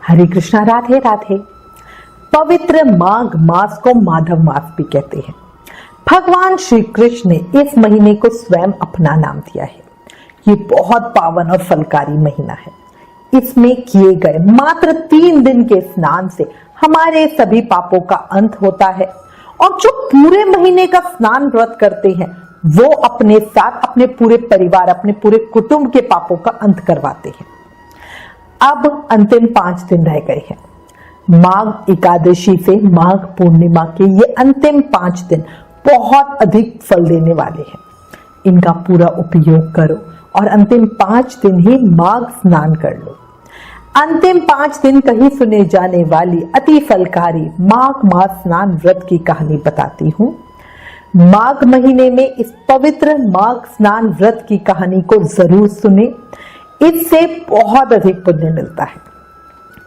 हरे कृष्णा, राधे राधे। पवित्र माघ मास को माधव मास भी कहते हैं। भगवान श्री कृष्ण ने इस महीने को स्वयं अपना नाम दिया है। ये बहुत पावन और फलकारी महीना है। इसमें किए गए मात्र 3 दिन के स्नान से हमारे सभी पापों का अंत होता है और जो पूरे महीने का स्नान व्रत करते हैं वो अपने साथ अपने पूरे परिवार, अपने पूरे कुटुंब के पापों का अंत करवाते हैं। अब अंतिम 5 दिन रह गए हैं। माघ एकादशी से माघ पूर्णिमा के ये अंतिम 5 दिन बहुत अधिक फल देने वाले हैं। इनका पूरा उपयोग करो और अंतिम 5 दिन ही माघ स्नान कर लो। अंतिम 5 दिन कहीं सुने जाने वाली अति फलकारी माघ मास स्नान व्रत की कहानी बताती हूँ। माघ महीने में इस पवित्र माघ स्नान व्रत की कहानी को जरूर सुने, इससे बहुत अधिक पुण्य मिलता है।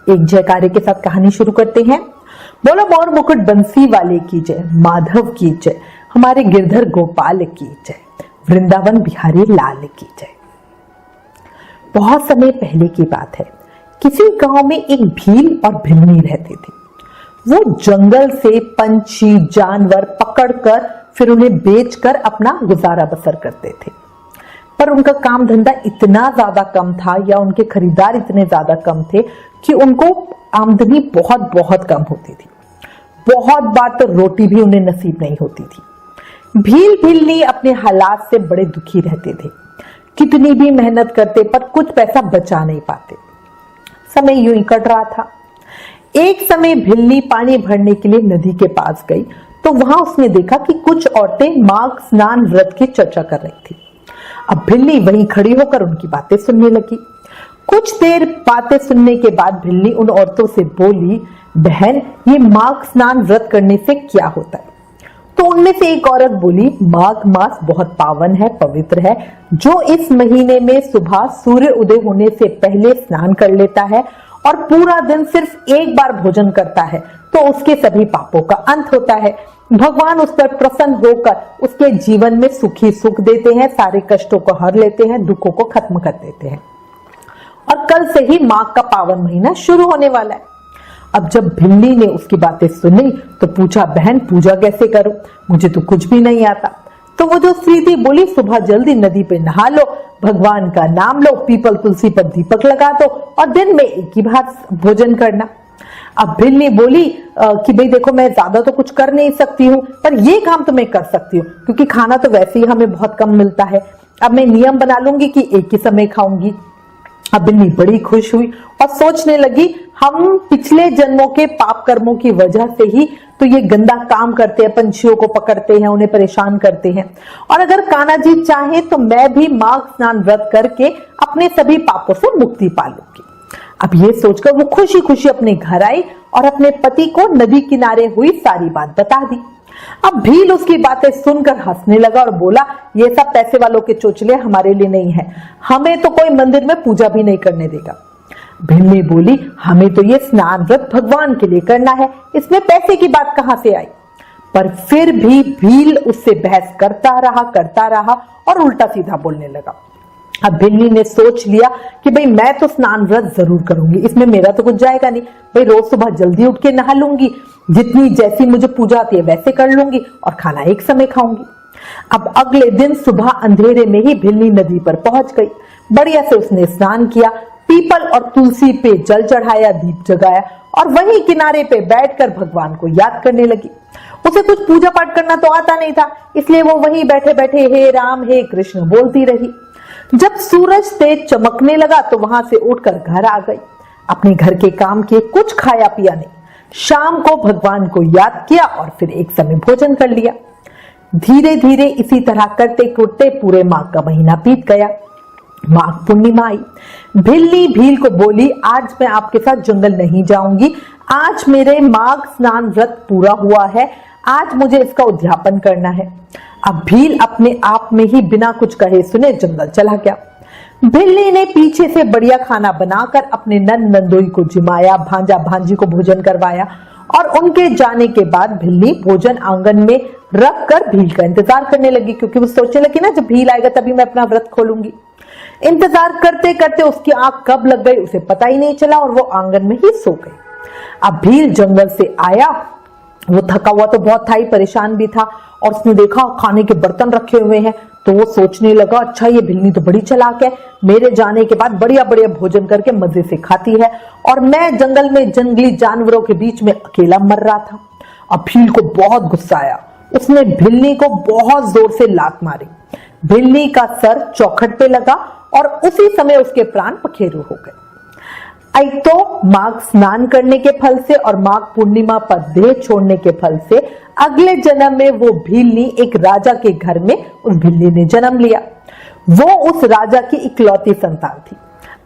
एक जयकारे के साथ कहानी शुरू करते हैं। बोलो मोर मुकुट बंसी वाले की जय, माधव की जय, हमारे गिरधर गोपाल की जय, वृंदावन बिहारी लाल की जय। बहुत समय पहले की बात है। किसी गांव में एक भील और भिल्ली रहते थे। वो जंगल से पंछी जानवर पकड़कर फिर उन्हें बेचकर अपना गुजारा बसर करते थे। पर उनका काम धंधा इतना ज्यादा कम था या उनके खरीदार इतने ज्यादा कम थे कि उनको आमदनी बहुत बहुत कम होती थी। बहुत बार तो रोटी भी उन्हें नसीब नहीं होती थी। भील भिल्ली अपने हालात से बड़े दुखी रहते थे। कितनी भी मेहनत करते पर कुछ पैसा बचा नहीं पाते। समय यूं ही कट रहा था। एक समय भिल्ली पानी भरने के लिए नदी के पास गई तो वहां उसने देखा कि कुछ औरतें माघ स्नान व्रत की चर्चा कर रही थी। अब भिल्ली वहीं खड़ी होकर उनकी बातें सुनने लगी। कुछ देर बातें सुनने के बाद भिल्ली उन औरतों से बोली, बहन, ये माघ स्नान व्रत करने से क्या होता है? तो उनमें से एक औरत बोली, माघ मास बहुत पावन है, पवित्र है। जो इस महीने में सुबह सूर्य उदय होने से पहले स्नान कर लेता है और पूरा दिन सिर्फ एक बार भोजन करता है तो उसके सभी पापों का अंत होता है। भगवान उस पर प्रसन्न होकर उसके जीवन में सुखी सुख देते हैं, सारे कष्टों को हर लेते हैं, दुखों को खत्म कर देते हैं। और कल से ही माघ का पावन महीना शुरू होने वाला है। अब जब भिल्ली ने उसकी बातें सुनी तो पूछा, बहन, पूजा कैसे करूं? मुझे तो कुछ भी नहीं आता। तो वो जो स्त्री थी बोली, सुबह जल्दी नदी पे नहा लो, भगवान का नाम लो, पीपल तुलसी पर दीपक लगा दो और दिन में एक ही बार भोजन करना। अब भिल्ली बोली कि भाई देखो, मैं ज्यादा तो कुछ कर नहीं सकती हूँ पर ये काम तो मैं कर सकती हूँ, क्योंकि खाना तो वैसे ही हमें बहुत कम मिलता है। अब मैं नियम बना लूंगी कि एक ही समय खाऊंगी। अब भिल्ली बड़ी खुश हुई और सोचने लगी, हम पिछले जन्मों के पाप कर्मों की वजह से ही तो ये गंदा काम करते हैं, पंछियों को पकड़ते हैं, उन्हें परेशान करते हैं, और अगर कान्हा जी चाहे तो मैं भी माघ स्नान व्रत करके अपने सभी पापों से मुक्ति पा लूंगी। अब ये सोचकर वो खुशी खुशी अपने घर आई और अपने पति को नदी किनारे हुई सारी बात बता दी। अब भील उसकी बातें सुनकर हंसने लगा और बोला, ये सब पैसे वालों के चोचले हमारे लिए नहीं है, हमें तो कोई मंदिर में पूजा भी नहीं करने देगा। भिल्ली बोली, हमें तो ये स्नान व्रत भगवान के लिए करना है, इसमें पैसे की बात कहां से आई? पर फिर भी भील उससे बहस करता रहा और उल्टा सीधा बोलने लगा। अब भिल्ली ने सोच लिया कि भाई मैं तो स्नान व्रत जरूर करूंगी, इसमें मेरा तो कुछ जाएगा नहीं। भाई रोज सुबह जल्दी उठ के नहा लूंगी, जितनी जैसी मुझे पूजा आती है वैसे कर लूंगी और खाना एक समय खाऊंगी। अब अगले दिन सुबह अंधेरे में ही भिल्ली नदी पर पहुंच गई। बढ़िया से उसने स्नान किया, पीपल और तुलसी पे जल चढ़ाया, दीप जगाया और वहीं किनारे पे बैठकर भगवान को याद करने लगी। उसे कुछ पूजा पाठ करना तो आता नहीं था, इसलिए वो वहीं बैठे बैठे हे राम हे कृष्ण बोलती रही। जब सूरज तेज चमकने लगा तो वहां से उठकर घर आ गई। अपने घर के काम किए, कुछ खाया पिया नहीं। शाम को भगवान को याद किया और फिर एक समय भोजन कर लिया। धीरे धीरे इसी तरह करते करते पूरे माघ का महीना बीत गया। माघ पूर्णिमा आई। भिल्ली भील को बोली, आज मैं आपके साथ जंगल नहीं जाऊंगी, आज मेरे माघ स्नान व्रत पूरा हुआ है, आज मुझे इसका उद्यापन करना है। अब भील अपने आप में ही बिना कुछ कहे सुने जंगल चला गया। भिल्ली ने पीछे से बढ़िया खाना बनाकर अपने नंद नंदोई को जिमाया, भांजा भांजी को भोजन करवाया और उनके जाने के बाद भिल्ली भोजन आंगन में रख कर भील का इंतजार करने लगी, क्योंकि वो सोचने लगी ना, जब भील आएगा तभी मैं अपना व्रत खोलूंगी। इंतजार करते करते उसकी आंख कब लग गई उसे पता ही नहीं चला और वो आंगन में ही सो गई। अब भील जंगल से आया, वो थका हुआ तो बहुत था ही, परेशान भी था, और उसने देखा खाने के बर्तन रखे हुए हैं, तो वो सोचने लगा अच्छा ये भिलनी तो बड़ी चालाक है, मेरे जाने के बाद बढ़िया बढ़िया भोजन करके मजे से खाती है और मैं जंगल में जंगली जानवरों के बीच में अकेला मर रहा था। अब भील को बहुत गुस्सा आया, उसने भिलनी को बहुत जोर से लात मारी। भिलनी का सर चौखट पे लगा और उसी समय उसके प्राण पखेरु हो गए। एक तो माघ स्नान करने के फल से और माघ पूर्णिमा पर देह छोड़ने के फल से अगले जन्म में वो भीलनी एक राजा के घर में उस भिलनी ने जन्म लिया। वो उस राजा की इकलौती संतान थी,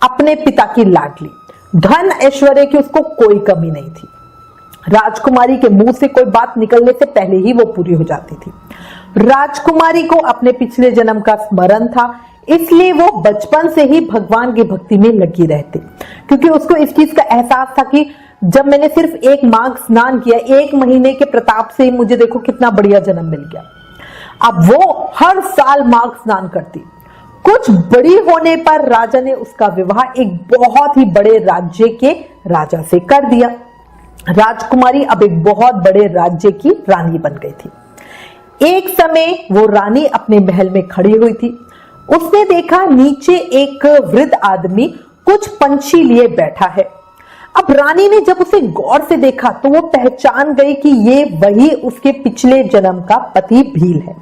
अपने पिता की लाडली, धन ऐश्वर्य की उसको कोई कमी नहीं थी। राजकुमारी के मुंह से कोई बात निकलने से पहले ही वो पूरी हो जाती थी। राजकुमारी को अपने पिछले जन्म का स्मरण था, इसलिए वो बचपन से ही भगवान की भक्ति में लगी रहती, क्योंकि उसको इस चीज का एहसास था कि जब मैंने सिर्फ एक माघ स्नान किया, 1 महीने के प्रताप से ही मुझे देखो कितना बढ़िया जन्म मिल गया। अब वो हर साल माघ स्नान करती। कुछ बड़ी होने पर राजा ने उसका विवाह एक बहुत ही बड़े राज्य के राजा से कर दिया। राजकुमारी अब एक बहुत बड़े राज्य की रानी बन गई थी। एक समय वो रानी अपने महल में खड़ी हुई थी। उसने देखा नीचे एक वृद्ध आदमी कुछ पंछी लिए बैठा है। अब रानी ने जब उसे गौर से देखा तो वो पहचान गई कि ये वही उसके पिछले जन्म का पति भील है।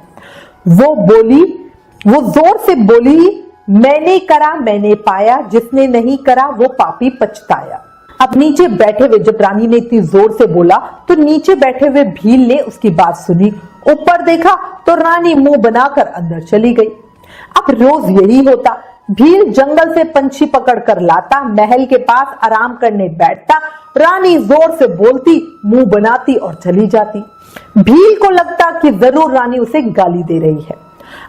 वो जोर से बोली, मैंने करा मैंने पाया, जिसने नहीं करा वो पापी पछताया। अब नीचे बैठे हुए, जब रानी ने इतनी जोर से बोला तो नीचे बैठे हुए भील ने उसकी बात सुनी, ऊपर देखा तो रानी मुंह बनाकर अंदर चली गई। अब रोज यही होता, भील जंगल से पंछी पकड़कर लाता, महल के पास आराम करने बैठता, रानी जोर से बोलती, मुंह बनाती और चली जाती। भील को लगता कि जरूर रानी उसे गाली दे रही है।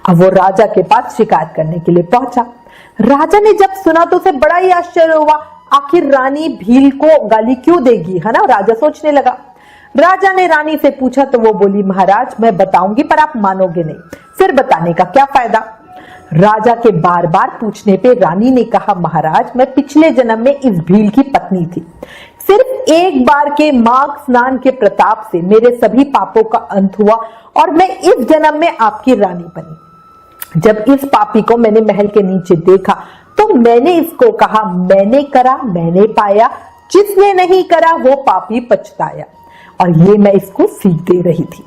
अब वो राजा के पास शिकायत करने के लिए पहुंचा। राजा ने जब सुना तो उसे बड़ा ही आश्चर्य हुआ, आखिर रानी भील को गाली क्यों देगी, है ना। राजा सोचने लगा। राजा ने रानी से पूछा तो वो बोली, महाराज मैं बताऊंगी पर आप मानोगे नहीं, फिर बताने का क्या फायदा। राजा के बार बार पूछने पे रानी ने कहा, महाराज मैं पिछले जन्म में इस भील की पत्नी थी। सिर्फ एक बार के माघ स्नान के प्रताप से मेरे सभी पापों का अंत हुआ और मैं इस जन्म में आपकी रानी बनी। जब इस पापी को मैंने महल के नीचे देखा तो मैंने इसको कहा, मैंने करा मैंने पाया, जिसने नहीं करा वो पापी पछताया, और ये मैं इसको सीख दे रही थी।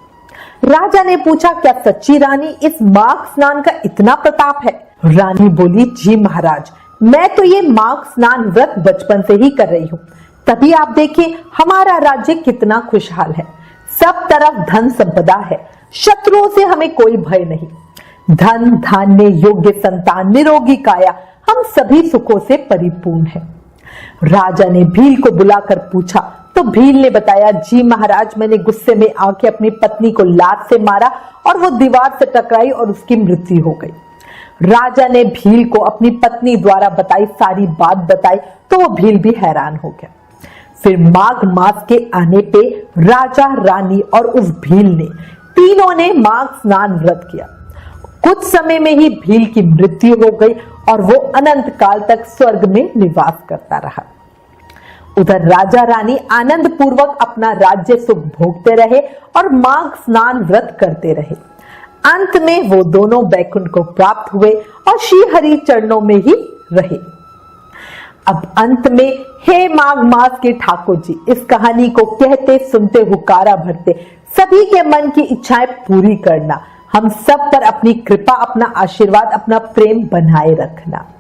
राजा ने पूछा, क्या सच्ची रानी इस माघ स्नान का इतना प्रताप है। रानी बोली, जी महाराज, मैं तो ये माघ स्नान व्रत बचपन से ही कर रही हूँ, तभी आप देखिए हमारा राज्य कितना खुशहाल है। सब तरफ धन संपदा है, शत्रुओं से हमें कोई भय नहीं। धन धान्य योग्य संतान निरोगी काया, हम सभी सुखों से परिपूर्ण है। राजा ने भील को बुलाकर पूछा तो भील ने बताया, जी महाराज मैंने गुस्से में आके अपनी पत्नी को लात से मारा और वो दीवार से टकराई और उसकी मृत्यु हो गई। राजा ने भील को अपनी पत्नी द्वारा बताई सारी बात बताई तो वो भील भी हैरान हो गया। फिर माघ मास के आने पे राजा रानी और उस भील ने तीनों ने माघ स्नान व्रत किया। कुछ समय में ही भील की मृत्यु हो गई और वो अनंत काल तक स्वर्ग में निवास करता रहा। उधर राजा रानी आनंद पूर्वक अपना राज्य सुख भोगते रहे और माघ स्नान व्रत करते रहे। अंत में वो दोनों बैकुंठ को प्राप्त हुए और श्री हरि चरणों में ही रहे। अब अंत में, हे माघ मास के ठाकुर जी, इस कहानी को कहते सुनते हुकारा भरते सभी के मन की इच्छाएं पूरी करना, हम सब पर अपनी कृपा, अपना आशीर्वाद, अपना प्रेम बनाए रखना।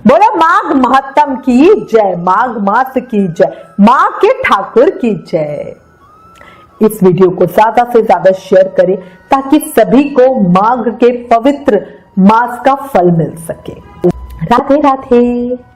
बोलो माघ महत्तम की जय, माघ मास की जय, माँ के ठाकुर की जय। इस वीडियो को ज्यादा से ज्यादा शेयर करें ताकि सभी को माघ के पवित्र मास का फल मिल सके। राधे राधे।